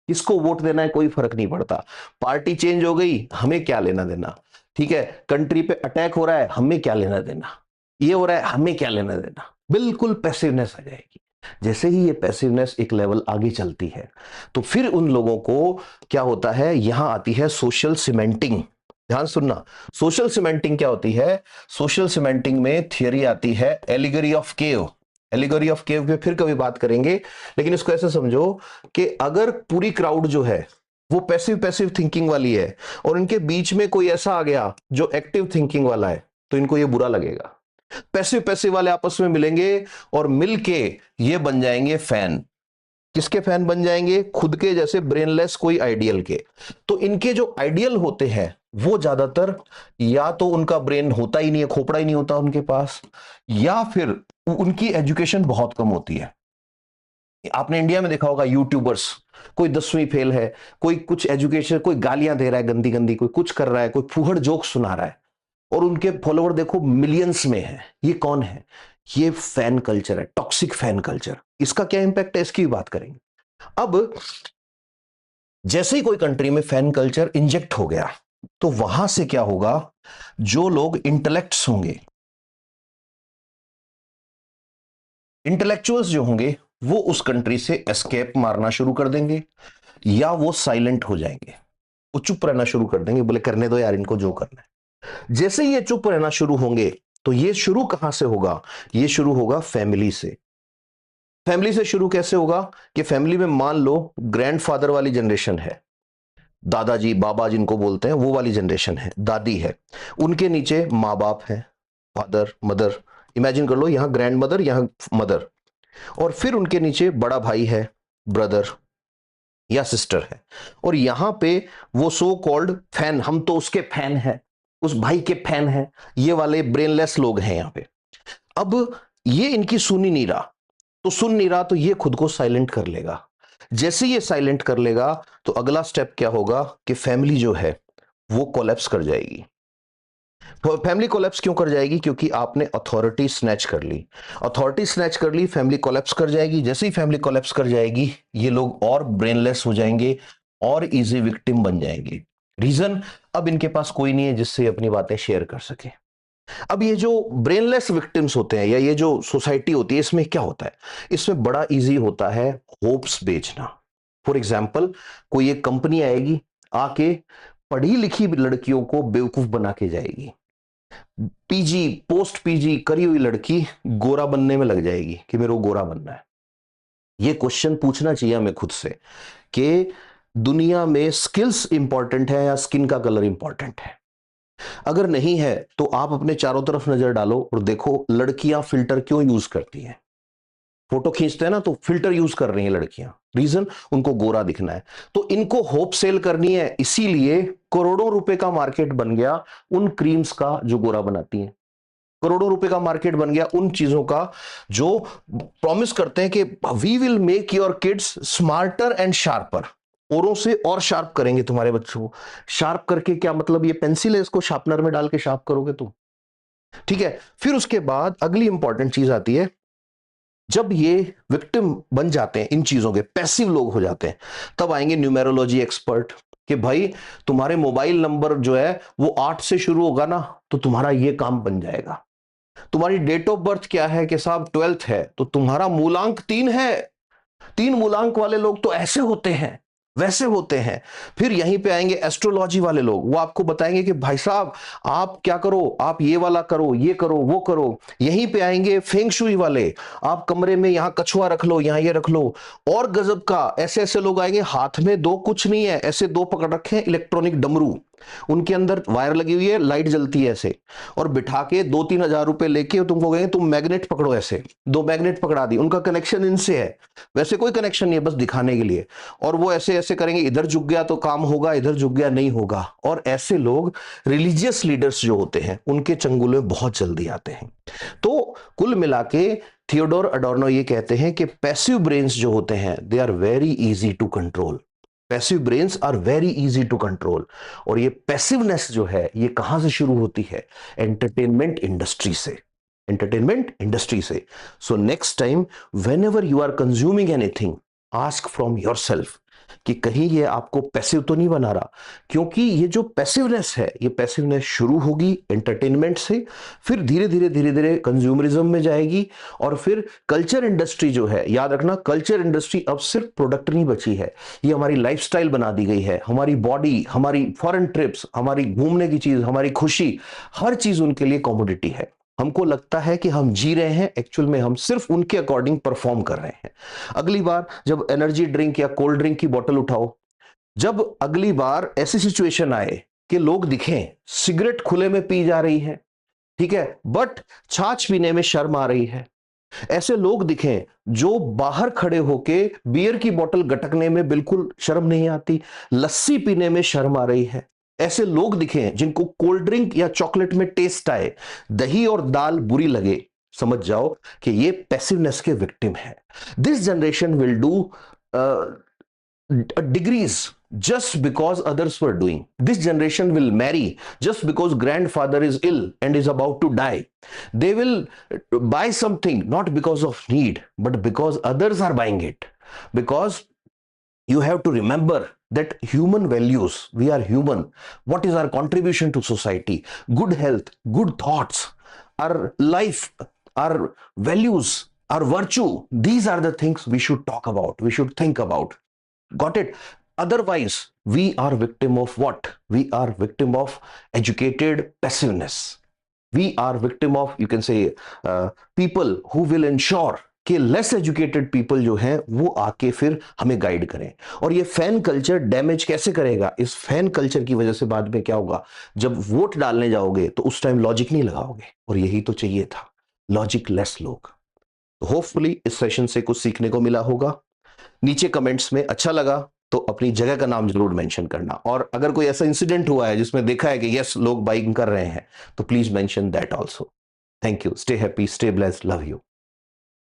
किसको वोट देना है कोई फर्क नहीं पड़ता, पार्टी चेंज हो गई हमें क्या लेना देना, ठीक है। कंट्री पे अटैक हो रहा है हमें क्या लेना देना, ये हो रहा है हमें क्या लेना देना, बिल्कुल पैसिवनेस आ जाएगी। जैसे ही ये पैसिवनेस एक लेवल आगे चलती है तो फिर उन लोगों को क्या होता है, यहां आती है सोशल सीमेंटिंग। ध्यान सुनना, सोशल सीमेंटिंग क्या होती है। सोशल सीमेंटिंग में थियरी आती है allegory of cave. Allegory of cave पे फिर कभी बात करेंगे, लेकिन इसको ऐसे समझो कि अगर पूरी क्राउड जो है वो पैसिव पैसिव थिंकिंग वाली है और इनके बीच में कोई ऐसा आ गया जो एक्टिव थिंकिंग वाला है तो इनको ये बुरा लगेगा। पैसिव पैसिव वाले आपस में मिलेंगे और मिलके ये बन जाएंगे फैन। किसके फैन बन जाएंगे, खुद के जैसे ब्रेनलेस कोई आइडियल के। तो इनके जो आइडियल होते हैं वो ज्यादातर या तो उनका ब्रेन होता ही नहीं है, खोपड़ा ही नहीं होता उनके पास, या फिर उनकी एजुकेशन बहुत कम होती है। आपने इंडिया में देखा होगा यूट्यूबर्स, कोई 10वीं फेल है, कोई कुछ एजुकेशन, कोई गालियां दे रहा है गंदी गंदी, कोई कुछ कर रहा है, कोई फूहड़ जोक सुना रहा है और उनके फॉलोवर देखो मिलियंस में है। ये कौन है, ये फैन कल्चर है, टॉक्सिक फैन कल्चर। इसका क्या इंपैक्ट है इसकी भी बात करेंगे। अब जैसे ही कोई कंट्री में फैन कल्चर इंजेक्ट हो गया तो वहां से क्या होगा, जो लोग इंटेलेक्ट्स होंगे, इंटेलेक्चुअल्स जो होंगे वो उस कंट्री से एस्केप मारना शुरू कर देंगे या वो साइलेंट हो जाएंगे, वो चुप रहना शुरू कर देंगे, बोले करने दो यार इनको जो करना है। जैसे ये चुप रहना शुरू होंगे तो ये शुरू कहां से होगा, ये शुरू होगा फैमिली से। फैमिली से शुरू कैसे होगा कि फैमिली में मान लो ग्रैंडफादर वाली जनरेशन है, दादाजी बाबा जिनको बोलते हैं वो वाली जनरेशन है, दादी है, उनके नीचे माँ बाप है, फादर मदर, इमेजिन कर लो यहां ग्रैंड मदर यहां मदर, और फिर उनके नीचे बड़ा भाई है, ब्रदर या सिस्टर है, और यहां पे वो सो कॉल्ड फैन, हम तो उसके फैन हैं, उस भाई के फैन हैं, ये वाले ब्रेनलेस लोग हैं यहां पे। अब ये इनकी सुन ही नहीं रहा, तो सुन नहीं रहा तो ये खुद को साइलेंट कर लेगा। जैसे ये साइलेंट कर लेगा तो अगला स्टेप क्या होगा कि फैमिली जो है वो कोलैप्स कर जाएगी। फैमिली कोलैप्स क्यों कर जाएगी, क्योंकि आपने अथॉरिटी स्नैच कर ली, अथॉरिटी स्नैच कर ली, फैमिली कोलैप्स कर जाएगी। जैसे ही फैमिली कोलैप्स कर जाएगी ये लोग और ब्रेनलेस हो जाएंगे और इजी विक्टिम बन जाएंगे। रीजन, अब इनके पास कोई नहीं है जिससे अपनी बातें शेयर कर सके। अब ये जो ब्रेनलेस विक्टिम्स होते हैं या ये जो सोसाइटी होती है इसमें क्या होता है, इसमें बड़ा इजी होता है होप्स बेचना। फॉर एग्जाम्पल कोई एक कंपनी आएगी आके पढ़ी लिखी लड़कियों को बेवकूफ बना के जाएगी, पीजी पोस्ट पीजी करी हुई लड़की गोरा बनने में लग जाएगी कि मेरे को गोरा बनना है। ये क्वेश्चन पूछना चाहिए हमें खुद से कि दुनिया में स्किल्स इंपॉर्टेंट है या स्किन का कलर इंपॉर्टेंट है। अगर नहीं है तो आप अपने चारों तरफ नजर डालो और देखो लड़कियां फिल्टर क्यों यूज करती हैं। फोटो खींचते हैं ना तो फिल्टर यूज कर रही हैं लड़कियां, रीजन उनको गोरा दिखना है। तो इनको होप सेल करनी है, इसीलिए करोड़ों रुपए का मार्केट बन गया उन क्रीम्स का जो गोरा बनाती हैं। करोड़ों रुपए का मार्केट बन गया उन चीजों का जो प्रॉमिस करते हैं कि we will make your kids smarter and sharper, औरों से और शार्प करेंगे तुम्हारे बच्चों को। शार्प करके क्या मतलब, ये पेंसिल है, इसको शार्पनर में डाल के शार्प करोगे तुम, ठीक है। फिर उसके बाद अगली इंपॉर्टेंट चीज आती है, जब ये विक्टिम बन जाते हैं इन चीजों के, पैसिव लोग हो जाते हैं, तब आएंगे न्यूमेरोलॉजी एक्सपर्ट कि भाई तुम्हारे मोबाइल नंबर जो है वो 8 से शुरू होगा ना तो तुम्हारा ये काम बन जाएगा। तुम्हारी डेट ऑफ बर्थ क्या है कि साहब 12th है तो तुम्हारा मूलांक 3 है, 3 मूलांक वाले लोग तो ऐसे होते हैं, वैसे होते हैं। फिर यहीं पे आएंगे एस्ट्रोलॉजी वाले लोग, वो आपको बताएंगे कि भाई साहब आप क्या करो, आप ये वाला करो, ये करो, वो करो। यहीं पे आएंगे फेंग शुई वाले, आप कमरे में यहां कछुआ रख लो, यहां ये रख लो। और गजब का ऐसे ऐसे लोग आएंगे, हाथ में दो कुछ नहीं है, ऐसे दो पकड़ रखे हैं इलेक्ट्रॉनिक डमरू, उनके अंदर वायर लगी हुई है, लाइट जलती है ऐसे, और बिठा के 2-3 हजार रुपए लेके तुमको कहेंगे तुम मैग्नेट पकड़ो, ऐसे 2 मैग्नेट पकड़ा दी, उनका कनेक्शन इनसे है, वैसे कोई कनेक्शन नहीं है, बस दिखाने के लिए। और वो ऐसे ऐसे करेंगे, इधर झुक गया तो काम होगा, इधर झुक गया नहीं होगा। और ऐसे लोग रिलीजियस लीडर्स जो होते हैं उनके चंगुल में बहुत जल्दी आते हैं। तो कुल मिला के थियोडोर अडोर्नो ये कहते हैं कि पैसिव ब्रेन्स जो होते हैं they are very easy to control, passive brains are very easy to control. और ये पैसिवनेस जो है ये कहां से शुरू होती है, एंटरटेनमेंट इंडस्ट्री से, एंटरटेनमेंट इंडस्ट्री से। So next time whenever you are consuming anything, ask from yourself कि कहीं ये आपको पैसिव तो नहीं बना रहा। क्योंकि ये जो पैसिवनेस है, ये पैसिवनेस शुरू होगी एंटरटेनमेंट से, फिर धीरे धीरे धीरे धीरे कंज्यूमरिज्म में जाएगी, और फिर कल्चर इंडस्ट्री जो है, याद रखना कल्चर इंडस्ट्री अब सिर्फ प्रोडक्ट नहीं बची है, ये हमारी लाइफस्टाइल बना दी गई है, हमारी बॉडी, हमारी फॉरेन ट्रिप्स, हमारी घूमने की चीज, हमारी खुशी, हर चीज उनके लिए कमोडिटी है। हमको लगता है कि हम जी रहे हैं, एक्चुअल में हम सिर्फ उनके अकॉर्डिंग परफॉर्म कर रहे हैं। अगली बार जब एनर्जी ड्रिंक या कोल्ड ड्रिंक की बोतल उठाओ, जब अगली बार ऐसी सिचुएशन आए कि लोग दिखें सिगरेट खुले में पी जा रही है, ठीक है, बट छाछ पीने में शर्म आ रही है, ऐसे लोग दिखें जो बाहर खड़े होके बियर की बोतल गटकने में बिल्कुल शर्म नहीं आती, लस्सी पीने में शर्म आ रही है, ऐसे लोग दिखें जिनको कोल्ड ड्रिंक या चॉकलेट में टेस्ट आए, दही और दाल बुरी लगे, समझ जाओ कि ये पैसिवनेस के विक्टिम है। This generation will do degrees just because others were doing. This generation will marry just because grandfather is ill and is about to die. They will buy something not because of need but because others are buying it. Because you have to remember that human values, we are human, what is our contribution to society, good health, good thoughts, our life, our values, our virtue, these are the things we should talk about, we should think about. Got it? Otherwise we are victim of what? We are victim of educated passiveness. We are victim of, you can say, people who will ensure कि less educated people जो हैं वो आके फिर हमें guide करें। और ये फैन कल्चर डैमेज कैसे करेगा, इस फैन कल्चर की वजह से बाद में क्या होगा, जब वोट डालने जाओगे तो उस टाइम लॉजिक नहीं लगाओगे, और यही तो चाहिए था, लॉजिक लेस लोग। तो होपफुली इस सेशन से कुछ सीखने को मिला होगा। नीचे कमेंट्स में अच्छा लगा तो अपनी जगह का नाम जरूर मेंशन करना, और अगर कोई ऐसा इंसिडेंट हुआ है जिसमें देखा है कि यस लोग बाइंग कर रहे हैं तो please mention that also. Thank you, stay happy, stay blessed, love you.